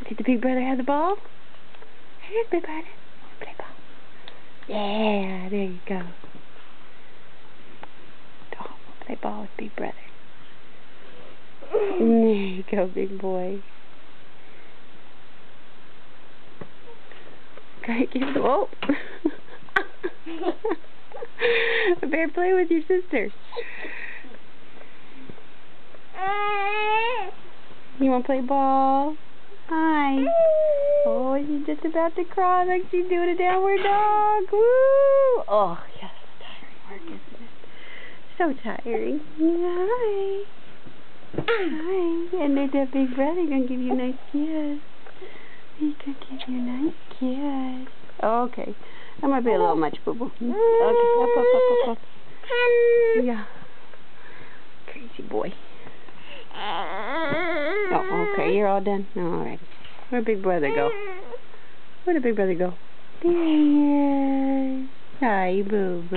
Did the big brother have the ball? Here's big brother. Play ball. Yeah, there you go. Oh, play ball with big brother. There you go, big boy. Okay, give it. Whoa. Bear, play with your sister. You want to play ball? Hi. Oh, she's just about to cry like she's doing a downward dog. Woo! Oh, yes, tiring work, isn't it? So tiring. Yeah, hi. Hi. And there's that big brother gonna give you a nice kiss. He's gonna give you a nice kiss. Oh, okay. That might be a little much, boo-boo. Okay, up. Yeah. Crazy boy. Oh, okay, you're all done? Alright. Where'd big brother go? Where'd big brother go? There he is. Hi, boo-boo.